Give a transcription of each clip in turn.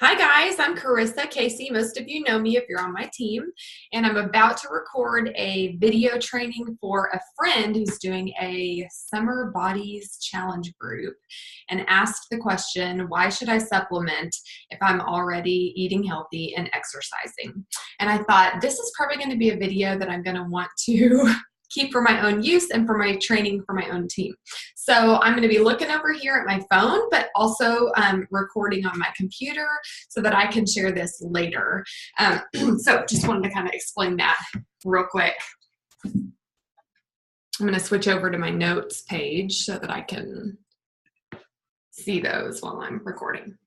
Hi guys, I'm Carissa Casey. Most of you know me if you're on my team, and I'm about to record a video training for a friend who's doing a Summer Bodies Challenge group and asked the question, why should I supplement if I'm already eating healthy and exercising? And I thought this is probably going to be a video that I'm going to want to keep for my own use and for my training for my own team. So I'm going to be looking over here at my phone, but also recording on my computer so that I can share this later. So just wanted to kind of explain that real quick. I'm going to switch over to my notes page so that I can see those while I'm recording.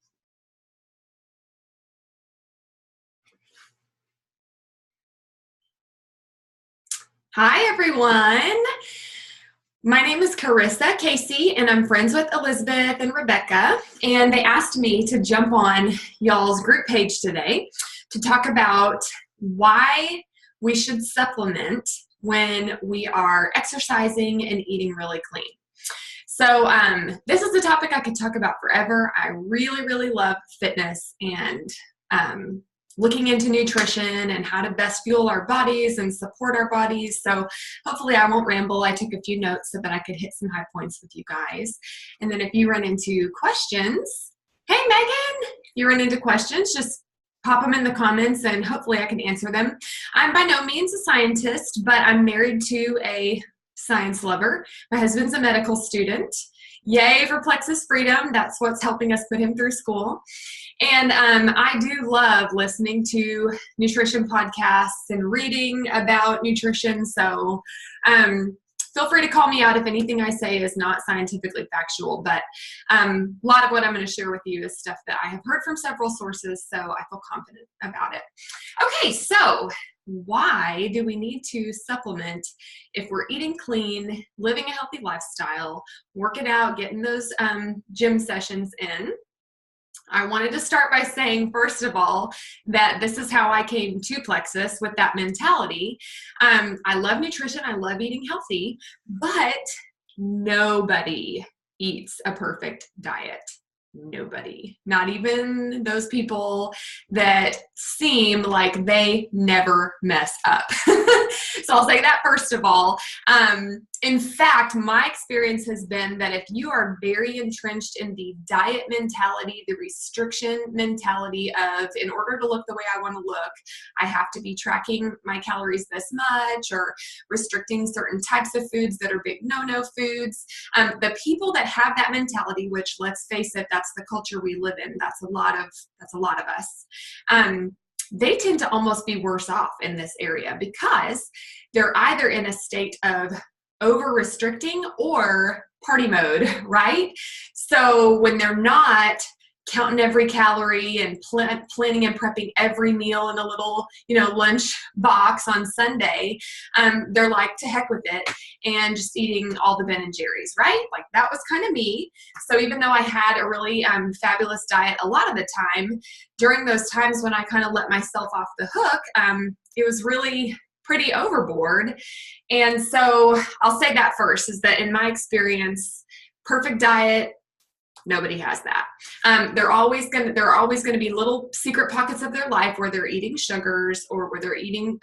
Hi, everyone. My name is Carissa Casey, and I'm friends with Elizabeth and Rebecca, and they asked me to jump on y'all's group page today to talk about why we should supplement when we are exercising and eating really clean. So this is a topic I could talk about forever. I really love fitness and looking into nutrition and how to best fuel our bodies and support our bodies. So hopefully I won't ramble. I took a few notes so that I could hit some high points with you guys. And then if you run into questions, hey Megan, you run into questions, just pop them in the comments and hopefully I can answer them. I'm by no means a scientist, but I'm married to a science lover. My husband's a medical student. Yay for Plexus Freedom. That's what's helping us put him through school. And I do love listening to nutrition podcasts and reading about nutrition. So feel free to call me out if anything I say is not scientifically factual. But a lot of what I'm going to share with you is stuff that I have heard from several sources, so I feel confident about it. Okay, so why do we need to supplement if we're eating clean, living a healthy lifestyle, working out, getting those gym sessions in? I wanted to start by saying, first of all, that this is how I came to Plexus with that mentality. I love nutrition, I love eating healthy, but nobody eats a perfect diet. Nobody, not even those people that seem like they never mess up. So I'll say that first of all. In fact, my experience has been that if you are very entrenched in the diet mentality, the restriction mentality of, in order to look the way I want to look, I have to be tracking my calories this much or restricting certain types of foods that are big no-no foods. The people that have that mentality, which let's face it, that's the culture we live in. That's a lot of us. They tend to almost be worse off in this area because they're either in a state of over restricting or party mode, right? So when they're not counting every calorie and planning and prepping every meal in a little, lunch box on Sunday, they're like, to heck with it, and just eating all the Ben and Jerry's, right? Like that was kind of me. So even though I had a really fabulous diet a lot of the time, during those times when I kind of let myself off the hook, it was really pretty overboard. And so I'll say that first, is that in my experience, perfect diet, nobody has that. There are always going to be little secret pockets of their life where they're eating sugars or where they're eating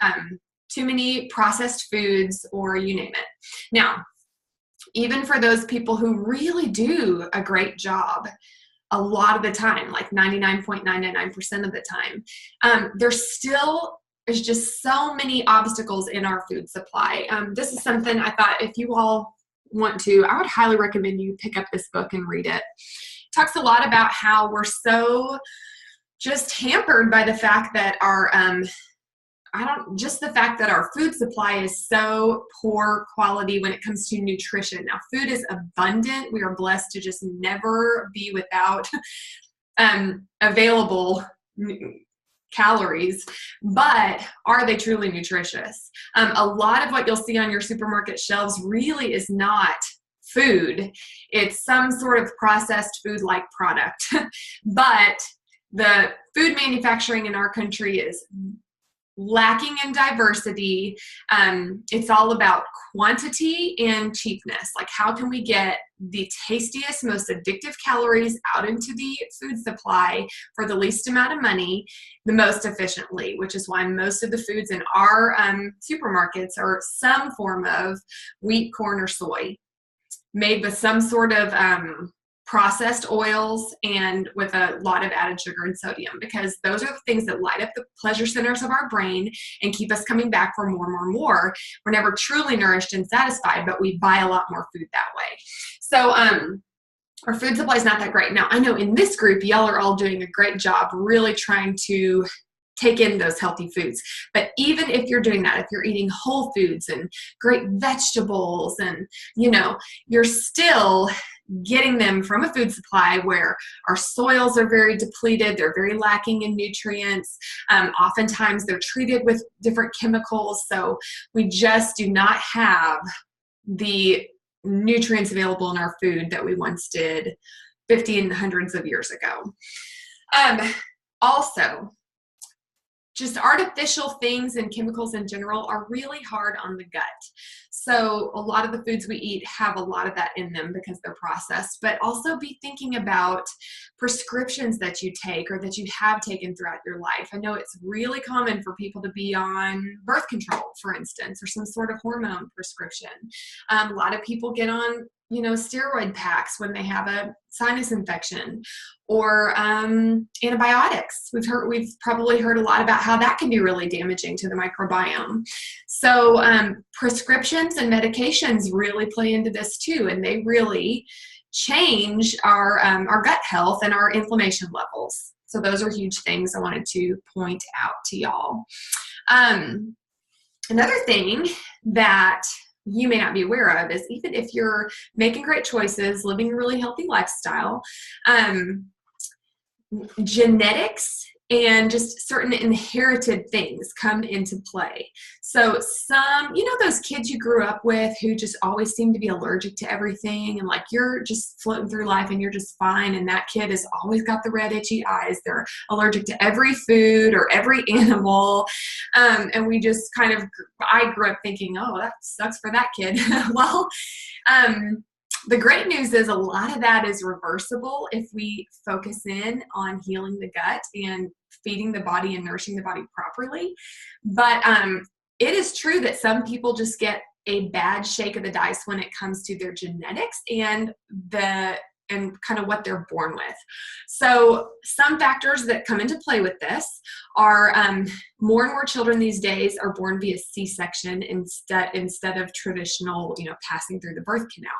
too many processed foods, or you name it. Now, even for those people who really do a great job, a lot of the time, like 99.999% of the time, there's just so many obstacles in our food supply. This is something I thought, if you all want to, I would highly recommend you pick up this book and read it. It talks a lot about how we're so just hampered by the fact that our food supply is so poor quality when it comes to nutrition. Now, food is abundant. We are blessed to just never be without available calories, but are they truly nutritious? A lot of what you'll see on your supermarket shelves really is not food. It's some sort of processed food-like product. But the food manufacturing in our country is lacking in diversity. It's all about quantity and cheapness. Like, how can we get the tastiest, most addictive calories out into the food supply for the least amount of money, the most efficiently, which is why most of the foods in our supermarkets are some form of wheat, corn, or soy, made with some sort of processed oils and with a lot of added sugar and sodium, because those are the things that light up the pleasure centers of our brain and keep us coming back for more and more and more. We're never truly nourished and satisfied, but we buy a lot more food that way. So our food supply is not that great. Now, I know in this group, y'all are all doing a great job really trying to take in those healthy foods. But even if you're doing that, if you're eating whole foods and great vegetables and, you're still getting them from a food supply where our soils are very depleted, they're very lacking in nutrients. Oftentimes they're treated with different chemicals. So we just do not have the nutrients available in our food that we once did 50 and hundreds of years ago. Also, just artificial things and chemicals in general are really hard on the gut. So a lot of the foods we eat have a lot of that in them because they're processed, but also be thinking about prescriptions that you take or that you have taken throughout your life. I know it's really common for people to be on birth control, for instance, or some sort of hormone prescription. A lot of people get on steroid packs when they have a sinus infection, or antibiotics. We've probably heard a lot about how that can be really damaging to the microbiome. So prescriptions and medications really play into this too, and they really change our gut health and our inflammation levels. So those are huge things I wanted to point out to y'all. Another thing that you may not be aware of is, even if you're making great choices, living a really healthy lifestyle, genetics and just certain inherited things come into play. So some, those kids you grew up with who just always seem to be allergic to everything, and like you're just floating through life and you're just fine, and that kid has always got the red itchy eyes. They're allergic to every food or every animal. And we just I grew up thinking, oh, that sucks for that kid. Well, the great news is a lot of that is reversible if we focus in on healing the gut and feeding the body and nourishing the body properly. But it is true that some people just get a bad shake of the dice when it comes to their genetics and kind of what they're born with. So some factors that come into play with this are more and more children these days are born via C-section instead of traditional, passing through the birth canal.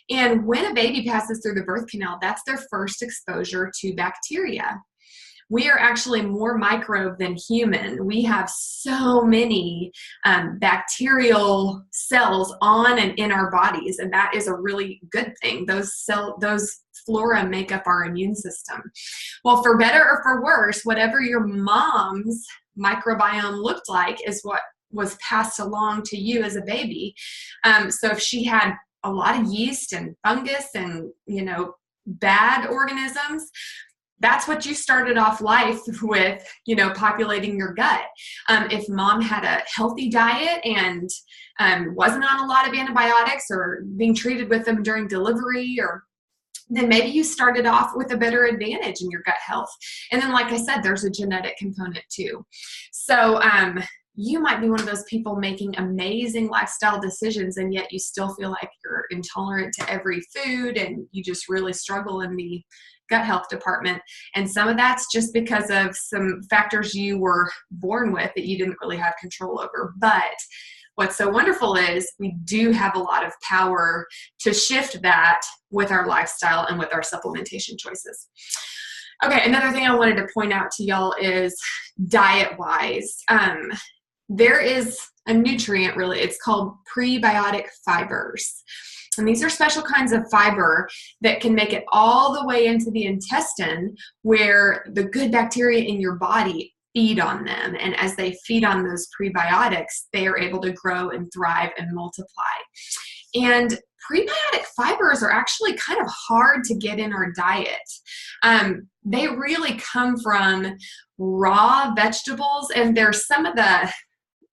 And when a baby passes through the birth canal, that's their first exposure to bacteria. We are actually more microbe than human. We have so many bacterial cells on and in our bodies, and that is a really good thing. Those flora make up our immune system. Well, for better or for worse, whatever your mom's microbiome looked like is what was passed along to you as a baby. So if she had a lot of yeast and fungus and, bad organisms, that's what you started off life with, populating your gut. If mom had a healthy diet and wasn't on a lot of antibiotics or being treated with them during delivery, then maybe you started off with a better advantage in your gut health. And then, like I said, there's a genetic component too. So you might be one of those people making amazing lifestyle decisions, and yet you still feel like you're intolerant to every food and you just really struggle in the gut health department. And some of that's just because of some factors you were born with that you didn't really have control over. But what's so wonderful is we do have a lot of power to shift that with our lifestyle and with our supplementation choices. Okay, another thing I wanted to point out to y'all is diet-wise. There is a nutrient, really, it's called prebiotic fibers. And these are special kinds of fiber that can make it all the way into the intestine, where the good bacteria in your body feed on them. And as they feed on those prebiotics, they are able to grow and thrive and multiply. And prebiotic fibers are actually kind of hard to get in our diet. They really come from raw vegetables, and there's some of the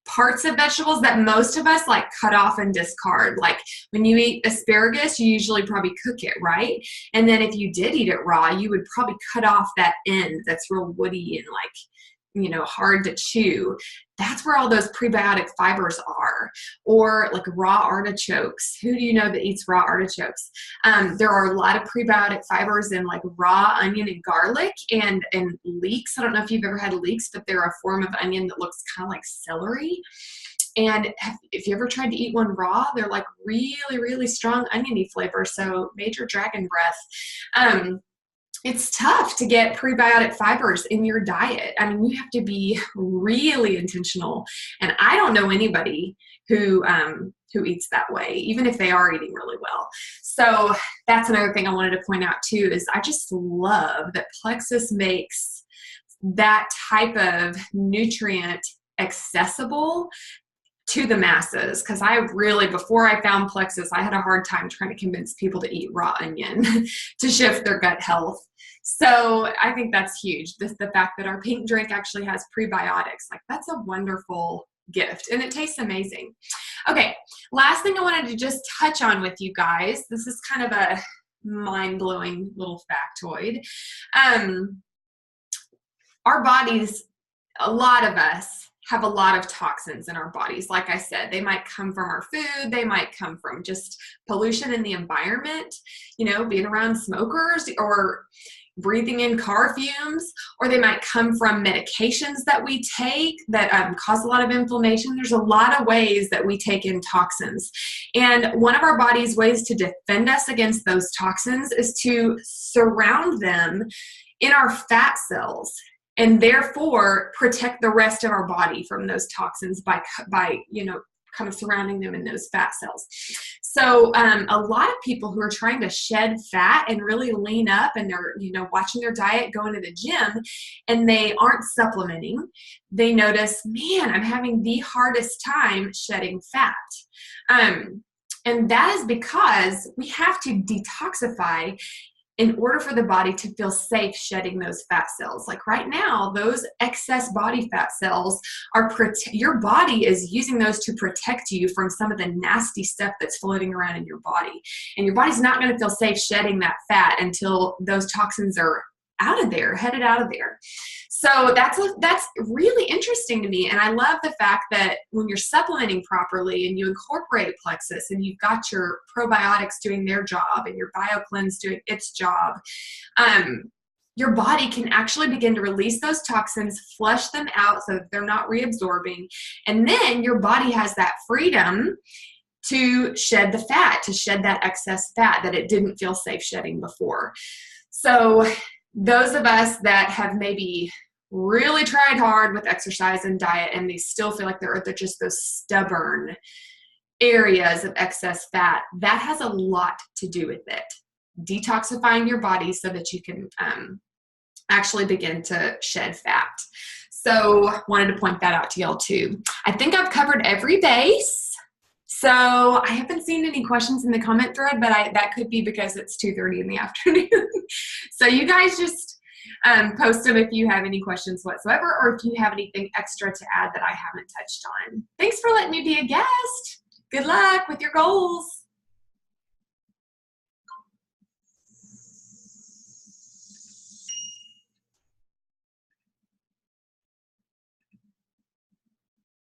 parts of vegetables that most of us like cut off and discard. Like when you eat asparagus, you usually probably cook it, right? And then if you did eat it raw, you would probably cut off that end that's real woody and like, you know, hard to chew. That's where all those prebiotic fibers are. Or like raw artichokes. Who do you know that eats raw artichokes? There are a lot of prebiotic fibers in like raw onion and garlic and leeks. I don't know if you've ever had leeks, but they're a form of onion that looks kind of like celery. And if you ever tried to eat one raw, they're like really, really strong oniony flavor. So major dragon breath. It's tough to get prebiotic fibers in your diet. I mean, you have to be really intentional. And I don't know anybody who eats that way, even if they are eating really well. So that's another thing I wanted to point out too, is I just love that Plexus makes that type of nutrient accessible to the masses. Because I really, before I found Plexus, I had a hard time trying to convince people to eat raw onion to shift their gut health. So I think that's huge. The fact that our pink drink actually has prebiotics, like that's a wonderful gift, and it tastes amazing. Okay, last thing I wanted to just touch on with you guys. This is kind of a mind-blowing little factoid. Our bodies, a lot of us have a lot of toxins in our bodies. Like I said, they might come from our food. They might come from just pollution in the environment, you know, being around smokers or breathing in car fumes, or they might come from medications that we take that cause a lot of inflammation. There's a lot of ways that we take in toxins. And one of our body's ways to defend us against those toxins is to surround them in our fat cells, and therefore protect the rest of our body from those toxins by you know, kind of surrounding them in those fat cells. So a lot of people who are trying to shed fat and really lean up, and they're, you know, watching their diet, going to the gym, and they aren't supplementing, they notice, man, I'm having the hardest time shedding fat. And that is because we have to detoxify in order for the body to feel safe shedding those fat cells. Like right now, those excess body fat cells are, your body is using those to protect you from some of the nasty stuff that's floating around in your body. And your body's not going to feel safe shedding that fat until those toxins are out of there, headed out of there. So that's really interesting to me. And I love the fact that when you're supplementing properly and you incorporate Plexus and you've got your probiotics doing their job and your BioCleanse doing its job, your body can actually begin to release those toxins, flush them out so that they're not reabsorbing. And then your body has that freedom to shed the fat, to shed that excess fat that it didn't feel safe shedding before. So those of us that have maybe really tried hard with exercise and diet, and they still feel like they're just those stubborn areas of excess fat, that has a lot to do with it. Detoxifying your body so that you can actually begin to shed fat. So wanted to point that out to y'all too. I think I've covered every base. So I haven't seen any questions in the comment thread, but that could be because it's 2:30 in the afternoon. So you guys just post them if you have any questions whatsoever, or if you have anything extra to add that I haven't touched on. Thanks for letting me be a guest. Good luck with your goals.